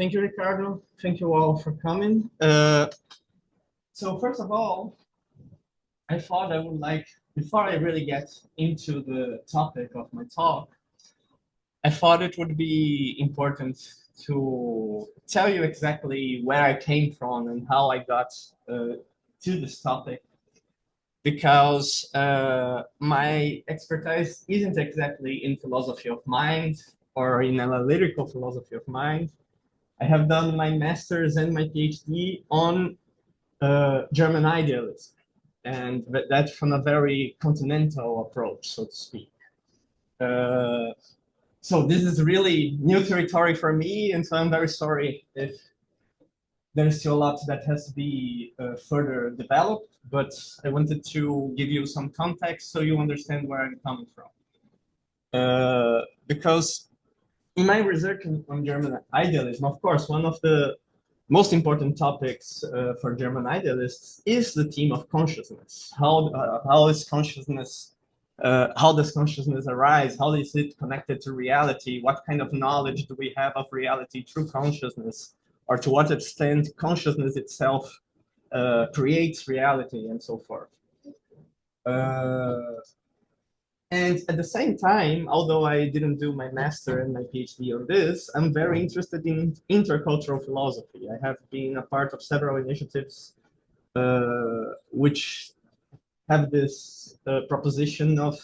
Thank you, Ricardo. Thank you all for coming. So first of all, I thought I would like, before I really get into the topic of my talk, I thought it would be important to tell you exactly where I came from and how I got to this topic, because my expertise isn't exactly in philosophy of mind or in analytical philosophy of mind. I have done my master's and my PhD on German idealism, and that from a very continental approach, so to speak. Uh, so this is really new territory for me, and so I'm very sorry if there's still a lot that has to be further developed, but I wanted to give you some context so you understand where I'm coming from. Because in my research on German idealism, of course, one of the most important topics for German idealists is the theme of consciousness. How is consciousness? How does consciousness arise? How is it connected to reality? What kind of knowledge do we have of reality through consciousness? Or to what extent consciousness itself creates reality and so forth. And at the same time, although I didn't do my master and my PhD on this, I'm very interested in intercultural philosophy. I have been a part of several initiatives which have this proposition of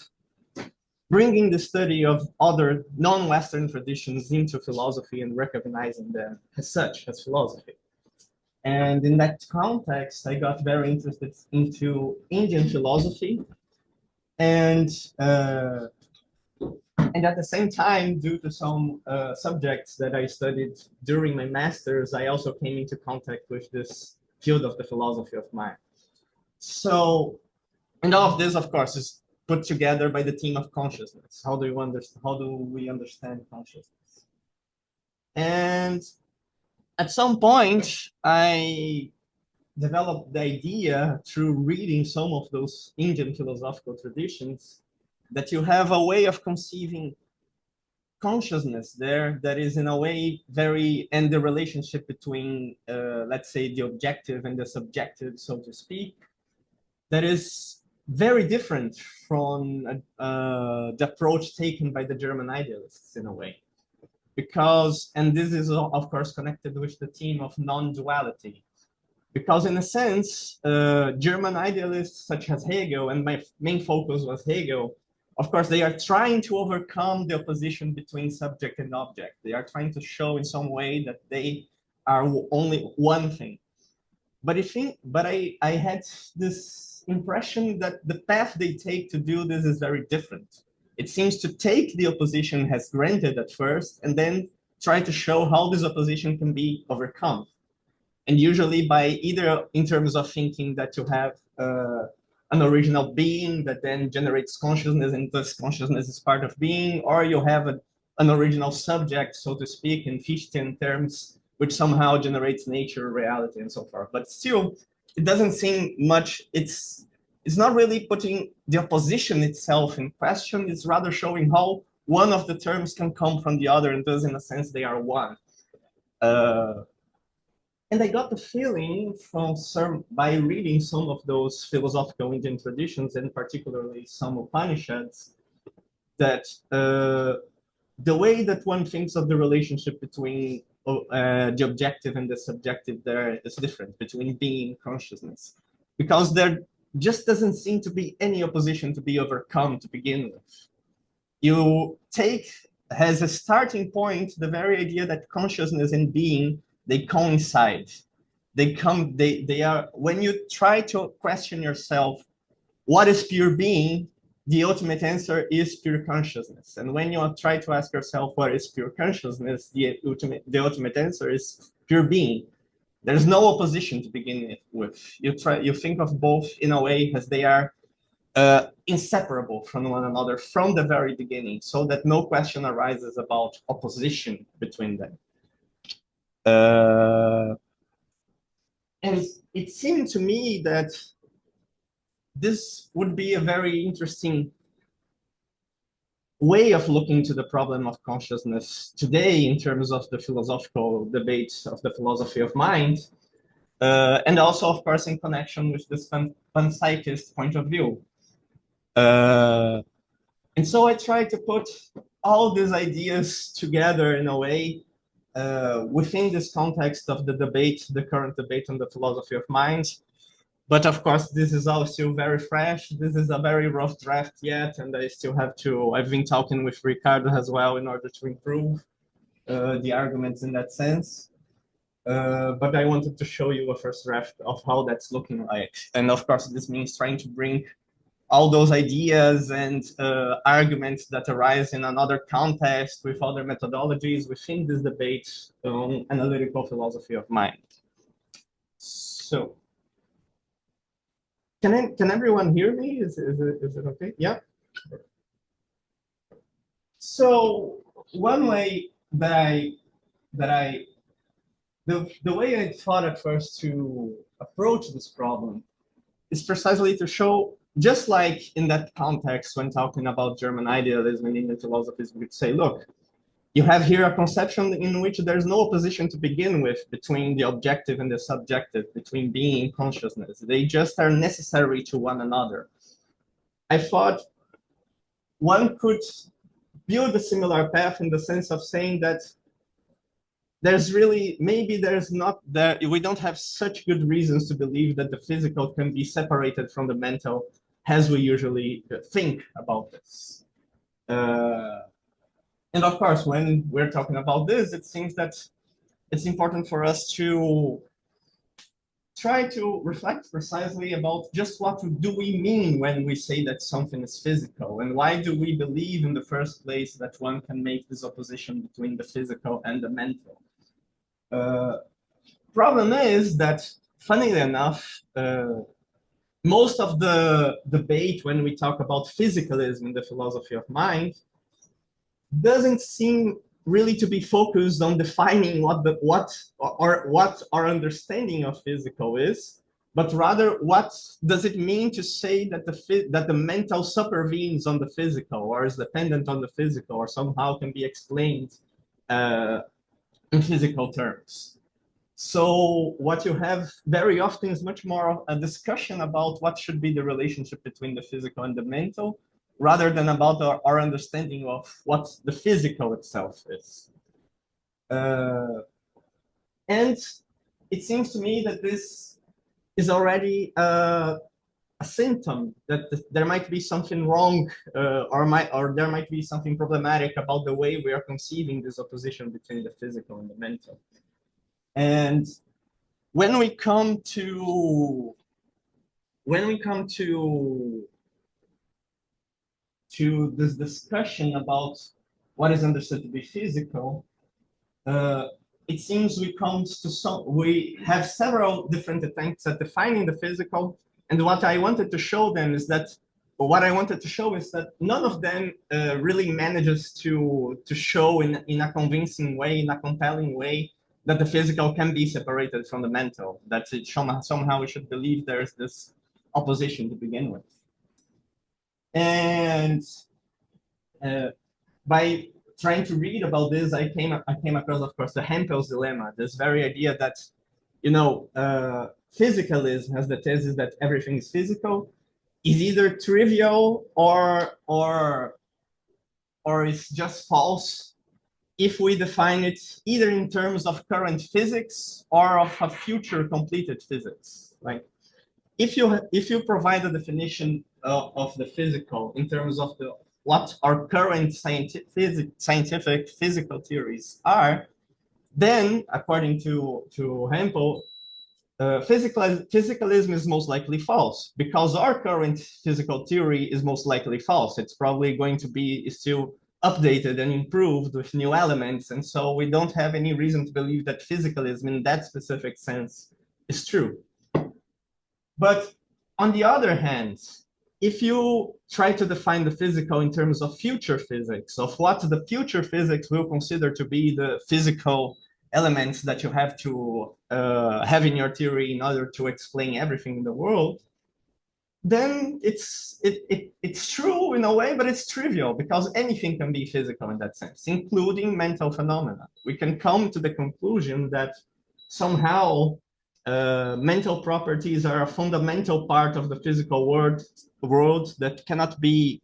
bringing the study of other non-Western traditions into philosophy and recognizing them as such, as philosophy. And in that context, I got very interested into Indian philosophy. And at the same time, due to some subjects that I studied during my master's, I also came into contact with this field of the philosophy of mind. So, and all of this, of course, is put together by the theme of consciousness. How do we understand consciousness? And at some point, I developed the idea through reading some of those Indian philosophical traditions that you have a way of conceiving consciousness there that is in a way very, and the relationship between, let's say, the objective and the subjective, so to speak, that is very different from the approach taken by the German idealists in a way. Because, and this is of course connected with the theme of non-duality, because in a sense, German idealists such as Hegel, and my main focus was Hegel, of course, they are trying to overcome the opposition between subject and object. They are trying to show in some way that they are only one thing. But I had this impression that the path they take to do this is very different. It seems to take the opposition as granted at first, and then try to show how this opposition can be overcome. And usually by either in terms of thinking that you have an original being that then generates consciousness, and thus consciousness is part of being, or you have an original subject, so to speak, in Fichtean terms, which somehow generates nature, reality, and so forth. But still, it doesn't seem much, it's not really putting the opposition itself in question, it's rather showing how one of the terms can come from the other, and thus in a sense they are one. And I got the feeling by reading some of those philosophical Indian traditions, and particularly some Upanishads, that the way that one thinks of the relationship between the objective and the subjective there is different, between being and consciousness. Because there just doesn't seem to be any opposition to be overcome to begin with. You take as a starting point the very idea that consciousness and being, they coincide. They are, when you try to question yourself, what is pure being? The ultimate answer is pure consciousness. And when you try to ask yourself, what is pure consciousness? The ultimate answer is pure being. There's no opposition to begin with. You think of both in a way as they are inseparable from one another from the very beginning, so that no question arises about opposition between them. And it seemed to me that this would be a very interesting way of looking to the problem of consciousness today in terms of the philosophical debates of the philosophy of mind, and also, of course, in connection with this panpsychist point of view. And so I try to put all these ideas together in a way within this context of the debate, the current debate on the philosophy of mind. But of course, this is all still very fresh. This is a very rough draft yet, and I still have to, I've been talking with Ricardo as well in order to improve the arguments in that sense. But I wanted to show you a first draft of how that's looking like. And of course, this means trying to bring all those ideas and arguments that arise in another context with other methodologies within this debate on analytical philosophy of mind. So, can everyone hear me? Is it okay? Yeah. So one way that the way I thought at first to approach this problem is precisely to show, just like in that context when talking about German idealism and Indian philosophies, we would say, look, you have here a conception in which there's no opposition to begin with between the objective and the subjective, between being and consciousness. They just are necessary to one another. I thought one could build a similar path in the sense of saying that there's really, maybe there's not that, we don't have such good reasons to believe that the physical can be separated from the mental as we usually think about this. And of course, when we're talking about this, it seems that it's important for us to try to reflect precisely about just what do we mean when we say that something is physical, and why do we believe in the first place that one can make this opposition between the physical and the mental. Problem is that, funnily enough, most of the debate when we talk about physicalism in the philosophy of mind doesn't seem really to be focused on defining what our understanding of physical is, but rather what does it mean to say that the mental supervenes on the physical, or is dependent on the physical, or somehow can be explained in physical terms. So what you have very often is much more a discussion about what should be the relationship between the physical and the mental, rather than about our understanding of what the physical itself is. And it seems to me that this is already a symptom that there might be something wrong, or there might be something problematic about the way we are conceiving this opposition between the physical and the mental. And when we come to this discussion about what is understood to be physical, it seems we have several different attempts at defining the physical, and what I wanted to show is that none of them really manages to show in a convincing way, in a compelling way, that the physical can be separated from the mental, that somehow we should believe there's this opposition to begin with. And by trying to read about this, I came across, of course, the Hempel's dilemma, this very idea that, physicalism has the thesis that everything is physical, is either trivial or is just false if we define it either in terms of current physics or of a future completed physics. Like, if you provide a definition of the physical in terms of what our current scientific physical theories are, then, according to Hempel, physicalism is most likely false, because our current physical theory is most likely false. It's probably going to be still updated and improved with new elements, and so we don't have any reason to believe that physicalism in that specific sense is true. But on the other hand, if you try to define the physical in terms of future physics, of what the future physics will consider to be the physical elements that you have to have in your theory in order to explain everything in the world, then it's true in a way, but it's trivial because anything can be physical in that sense, including mental phenomena. We can come to the conclusion that somehow mental properties are a fundamental part of the physical world that cannot be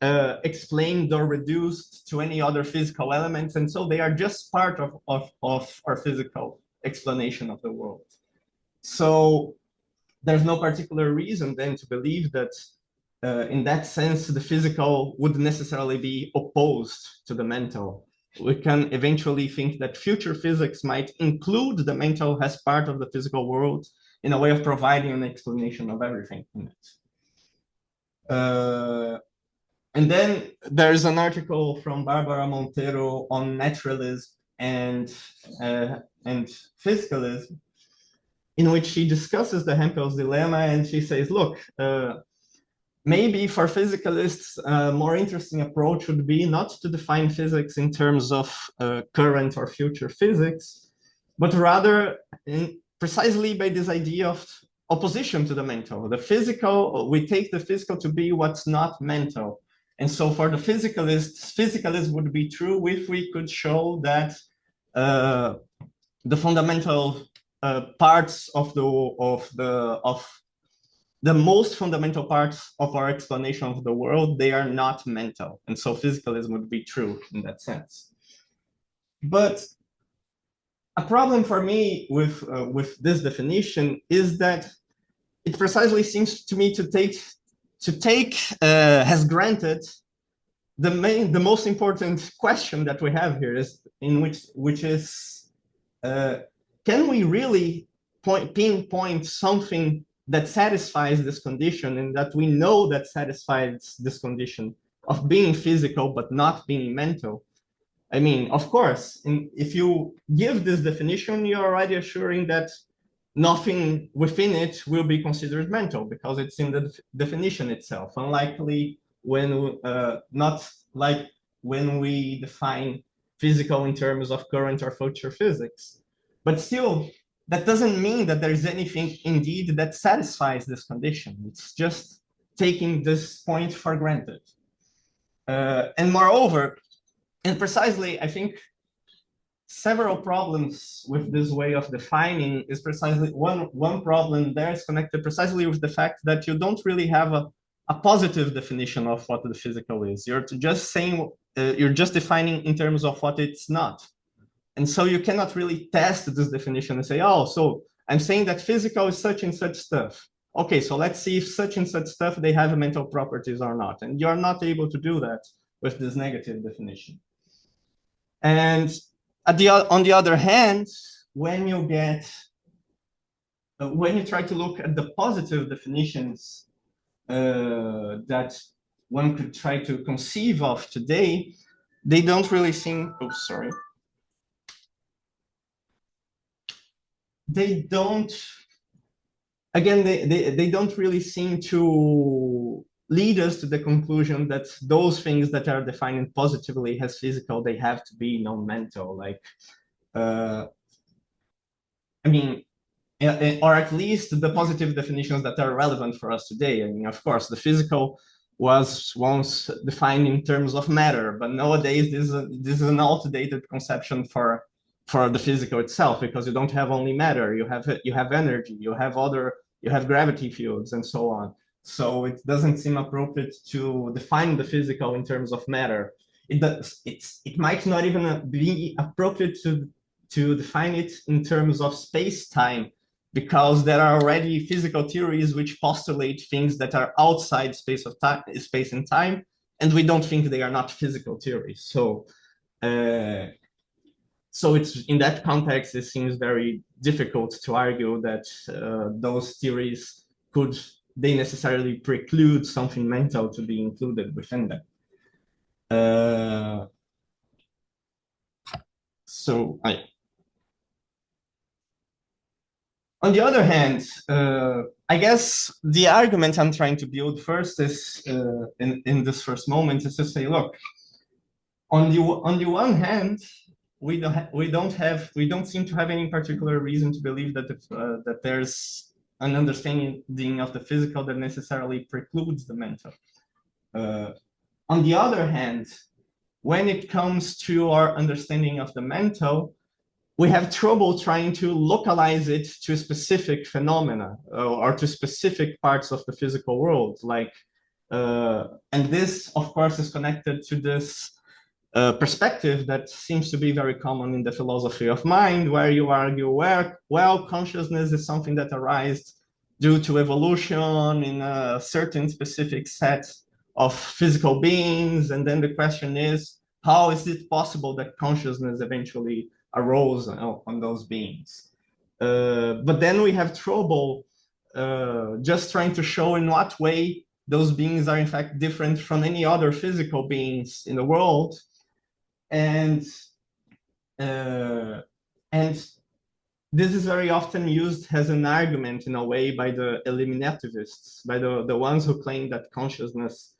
explained or reduced to any other physical elements, and so they are just part of our physical explanation of the world. So there's no particular reason then to believe that in that sense, the physical would necessarily be opposed to the mental. We can eventually think that future physics might include the mental as part of the physical world in a way of providing an explanation of everything in it. And then there's an article from Barbara Monteiro on naturalism and physicalism, in which she discusses the Hempel's dilemma, and she says, look, maybe for physicalists, a more interesting approach would be not to define physics in terms of current or future physics, but rather precisely by this idea of opposition to the mental. The physical, we take the physical to be what's not mental. And so for the physicalists, physicalism would be true if we could show that the fundamental parts of the most fundamental parts of our explanation of the world, they are not mental. And so physicalism would be true in that sense. But a problem for me with this definition is that it precisely seems to me to take as granted the most important question that we have here is which is can we really pinpoint something that satisfies this condition and that we know that satisfies this condition of being physical but not being mental? I mean, of course, if you give this definition, you're already assuring that nothing within it will be considered mental because it's in the definition itself, unlikely when not like when we define physical in terms of current or future physics. But still, that doesn't mean that there is anything indeed that satisfies this condition. It's just taking this point for granted. And moreover, and precisely, I think several problems with this way of defining is precisely one problem there is connected precisely with the fact that you don't really have a positive definition of what the physical is. You're just saying, you're just defining in terms of what it's not. And so you cannot really test this definition and say, oh, so I'm saying that physical is such and such stuff. Okay, so let's see if such and such stuff, they have mental properties or not. And you're not able to do that with this negative definition. And on the other hand, when you try to look at the positive definitions that one could try to conceive of today, they don't really seem, oh, sorry. They don't, again, they don't really seem to lead us to the conclusion that those things that are defined positively as physical, they have to be non-mental. Like, I mean, or at least the positive definitions that are relevant for us today. I mean, of course, the physical was once defined in terms of matter, but nowadays this is an outdated conception for the physical itself, because you don't have only matter, you have energy, you have gravity fields and so on. So it doesn't seem appropriate to define the physical in terms of matter. It might not even be appropriate to define it in terms of space-time, because there are already physical theories which postulate things that are outside space and time, and we don't think they are not physical theories. So it's in that context, it seems very difficult to argue that those theories they necessarily preclude something mental to be included within them. On the other hand, I guess the argument I'm trying to build first is, in this first moment, is to say, look, on the one hand, we don't seem to have any particular reason to believe that there's an understanding of the physical that necessarily precludes the mental. On the other hand, when it comes to our understanding of the mental, we have trouble trying to localize it to specific phenomena or to specific parts of the physical world. And this, of course, is connected to this perspective that seems to be very common in the philosophy of mind, where you argue, well, consciousness is something that arises due to evolution in a certain specific set of physical beings. And then the question is, how is it possible that consciousness eventually arose on those beings? But then we have trouble just trying to show in what way those beings are in fact different from any other physical beings in the world. And this is very often used as an argument in a way by the eliminativists, by the ones who claim that consciousness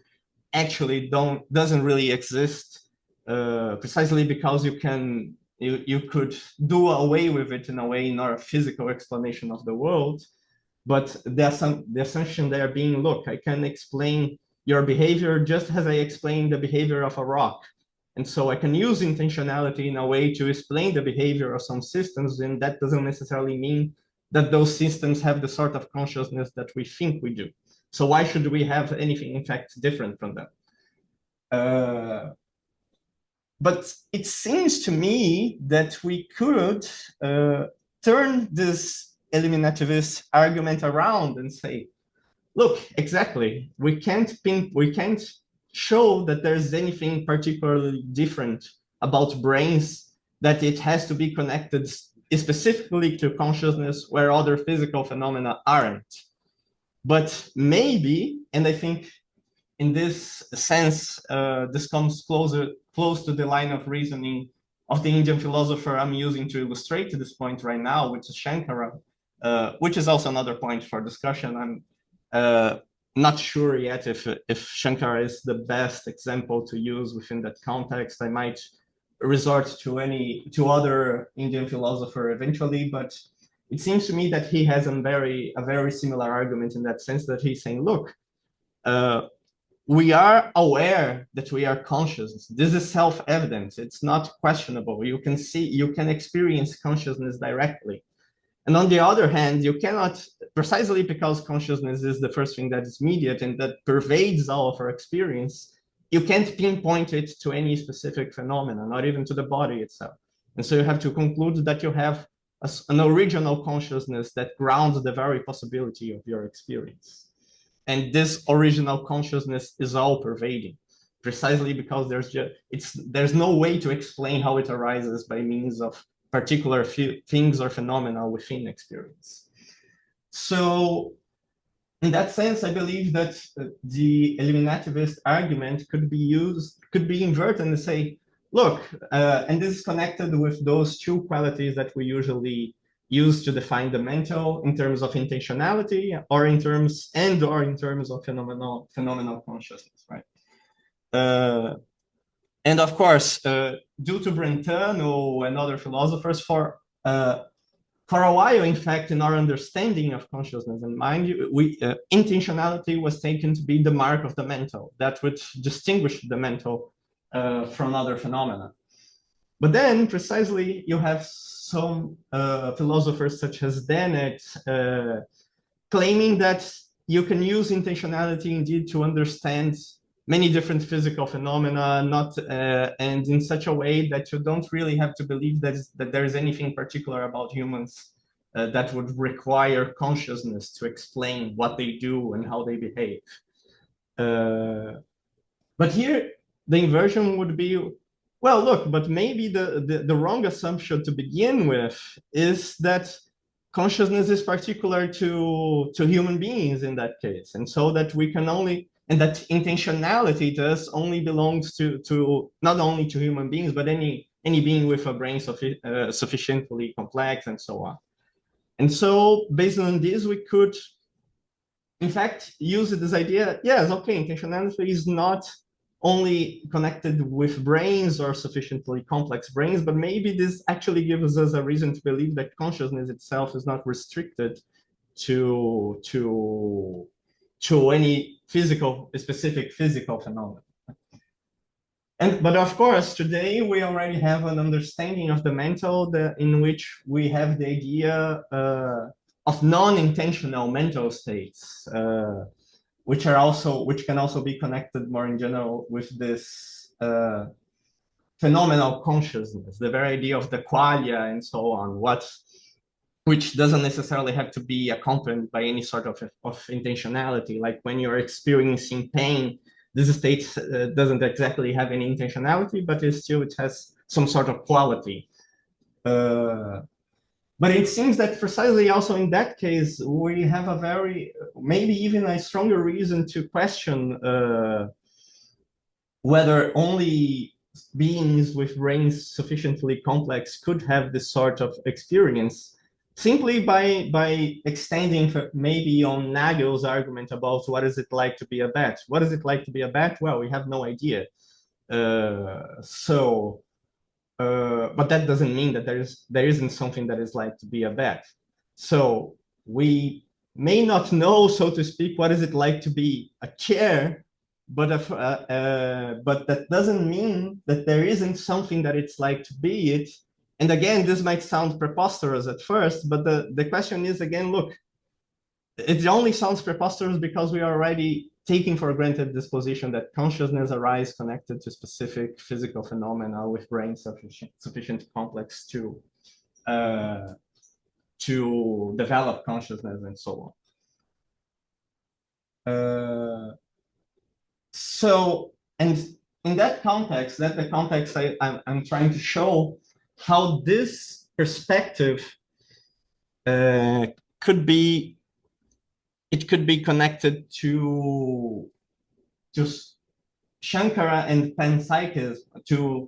actually doesn't really exist, precisely because you could do away with it in a way in our physical explanation of the world. But the assumption there being, look, I can explain your behavior just as I explain the behavior of a rock. And so I can use intentionality in a way to explain the behavior of some systems, and that doesn't necessarily mean that those systems have the sort of consciousness that we think we do. So why should we have anything, in fact, different from them? But it seems to me that we could turn this eliminativist argument around and say, look, exactly, we can't show that there's anything particularly different about brains, that it has to be connected specifically to consciousness where other physical phenomena aren't. But maybe, and I think in this sense, this comes close to the line of reasoning of the Indian philosopher I'm using to illustrate this point right now, which is Shankara, which is also another point for discussion. I'm not sure yet if Shankara is the best example to use within that context. I might resort to other Indian philosopher eventually, but it seems to me that he has a very similar argument in that sense, that he's saying, look, we are aware that we are conscious. This is self-evident. It's not questionable. You can experience consciousness directly. And on the other hand, you cannot, precisely because consciousness is the first thing that is immediate and that pervades all of our experience, you can't pinpoint it to any specific phenomena, not even to the body itself. And so you have to conclude that you have an original consciousness that grounds the very possibility of your experience. And this original consciousness is all pervading, precisely because there's no way to explain how it arises by means of particular things or phenomena within experience. So in that sense, I believe that the eliminativist argument could be inverted and say, look, and this is connected with those two qualities that we usually use to define the mental in terms of intentionality or in terms of phenomenal consciousness, right? And of course, due to Brentano and other philosophers, for a while, in fact, in our understanding of consciousness and mind, intentionality was taken to be the mark of the mental, that which distinguished the mental from other phenomena. But then, precisely, you have some philosophers such as Dennett claiming that you can use intentionality indeed to understand many different physical phenomena, and in such a way that you don't really have to believe that there is anything particular about humans that would require consciousness to explain what they do and how they behave. But here, the inversion would be, well, look, but maybe the wrong assumption to begin with is that consciousness is particular to human beings in that case, and so that we can only, and that intentionality thus only belongs to not only to human beings, but any being with a brain sufficiently complex and so on. And so based on this, we could, in fact, use this idea, yes, okay, intentionality is not only connected with brains or sufficiently complex brains, but maybe this actually gives us a reason to believe that consciousness itself is not restricted to any specific physical phenomenon. But of course, today we already have an understanding of the mental in which we have the idea of non-intentional mental states, which can also be connected more in general with this phenomenal consciousness, the very idea of the qualia and so on, which doesn't necessarily have to be accompanied by any sort of intentionality. Like when you're experiencing pain, this state doesn't exactly have any intentionality, but it has some sort of quality. But it seems that precisely also in that case, we have maybe even a stronger reason to question whether only beings with brains sufficiently complex could have this sort of experience, simply by extending maybe on Nagel's argument about what is it like to be a bat. What is it like to be a bat? Well, we have no idea. But that doesn't mean that there isn't something that is like to be a bat. So we may not know, so to speak, what is it like to be a chair, but that doesn't mean that there isn't something that it's like to be it. And again, this might sound preposterous at first, but the question is, again, look, it only sounds preposterous because we are already taking for granted this position that consciousness arises connected to specific physical phenomena with brain sufficient complex to develop consciousness and so on. So, and in that context, that's the context I'm trying to show how this perspective could be connected to Shankara and panpsychism.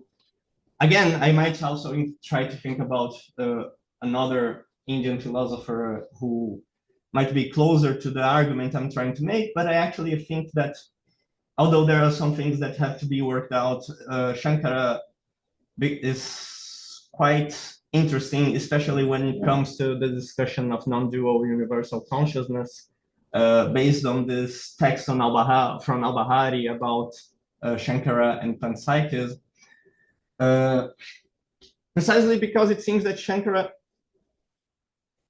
Again, I might also try to think about another Indian philosopher who might be closer to the argument I'm trying to make, but I actually think that although there are some things that have to be worked out, Shankara is quite interesting, especially when it comes to the discussion of non-dual universal consciousness, based on this text from Al-Bahari about Shankara and panpsychism. Precisely because it seems that Shankara,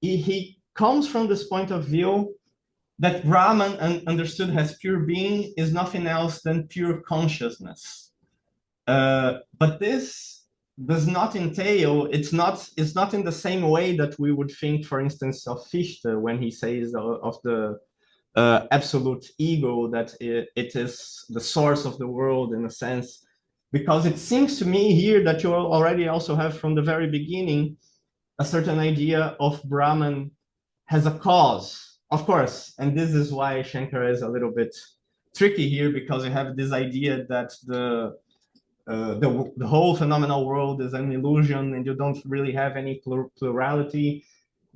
he comes from this point of view that Brahman, understood as pure being, is nothing else than pure consciousness. But this does not entail, it's not in the same way that we would think, for instance, of Fichte when he says of the absolute ego, that it is the source of the world in a sense. Because it seems to me here that you already also have from the very beginning a certain idea of Brahman has a cause. Of course, and this is why Shankara is a little bit tricky here, because you have this idea that the whole phenomenal world is an illusion and you don't really have any plurality.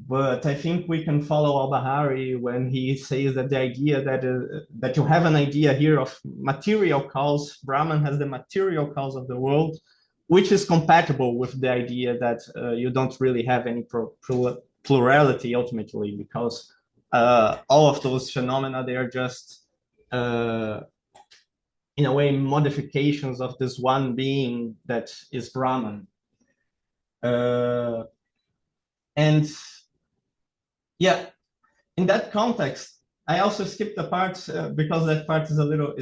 But I think we can follow Al-Bahari when he says that the idea that you have an idea here of material cause, Brahman has the material cause of the world, which is compatible with the idea that you don't really have any plurality ultimately, because all of those phenomena, they are just in a way modifications of this one being that is Brahman. And yeah, in that context, I also skipped the part because that part is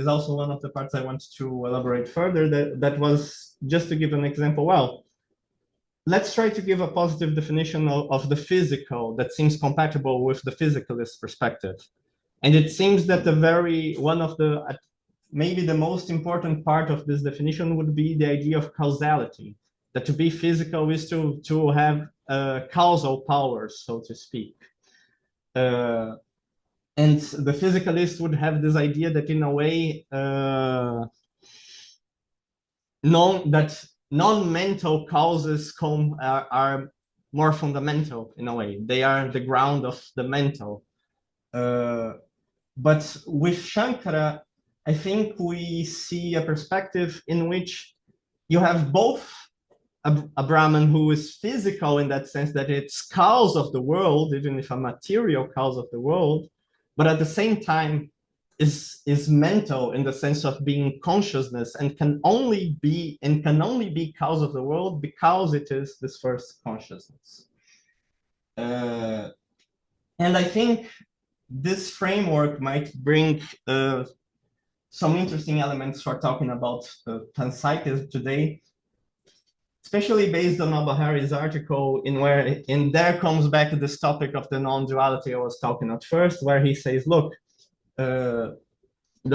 also one of the parts I want to elaborate further. That was just to give an example. Well, let's try to give a positive definition of the physical that seems compatible with the physicalist perspective. And it seems that maybe the most important part of this definition would be the idea of causality, that to be physical is to have causal powers, so to speak. And the physicalist would have this idea that in a way, non-mental causes are more fundamental in a way. They are the ground of the mental. But with Shankara, I think we see a perspective in which you have both a Brahman who is physical in that sense that it's cause of the world, even if a material cause of the world, but at the same time is mental in the sense of being consciousness and can only be cause of the world because it is this first consciousness. And I think this framework might bring some interesting elements for talking about panpsychism today, especially based on Albahari's article, in there comes back to this topic of the non-duality I was talking at first, where he says, look, the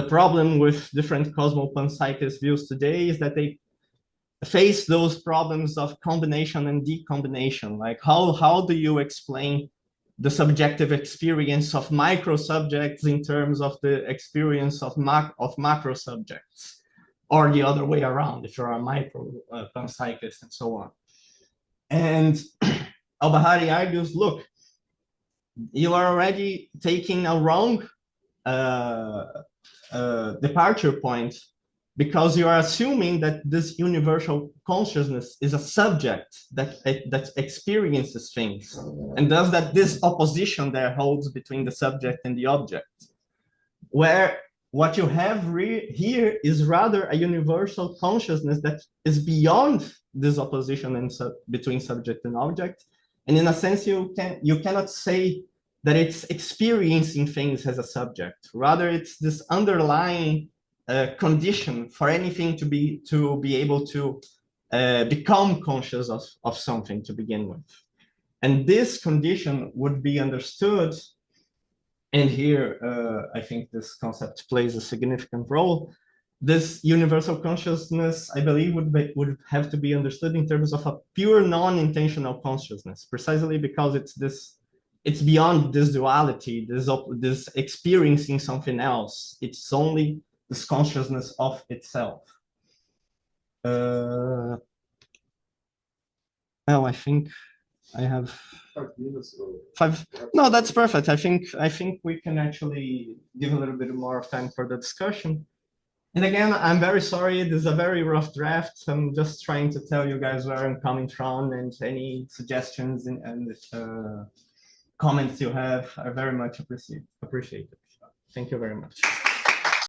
problem with different cosmo-panpsychist views today is that they face those problems of combination and decombination. Like how do you explain the subjective experience of micro subjects in terms of the experience of macro subjects, or the other way around if you're a micro panpsychist and so on. And Albahari argues, look, you are already taking a wrong departure point, because you are assuming that this universal consciousness is a subject that experiences things, and thus that this opposition there holds between the subject and the object, where what you have here is rather a universal consciousness that is beyond this opposition between subject and object. And in a sense, you cannot say that it's experiencing things as a subject. Rather, it's this underlying condition for anything to be able to become conscious of something to begin with. And this condition would be understood, and here I think this concept plays a significant role. This universal consciousness, I believe, would have to be understood in terms of a pure non-intentional consciousness, precisely because it's beyond this duality, this experiencing something else. It's only this consciousness of itself. Well, I think I have 5 minutes. 5. No, that's perfect. I think we can actually give a little bit more of time for the discussion. And again, I'm very sorry. This is a very rough draft. I'm just trying to tell you guys where I'm coming from, and any suggestions and comments you have are very much appreciated. Thank you very much.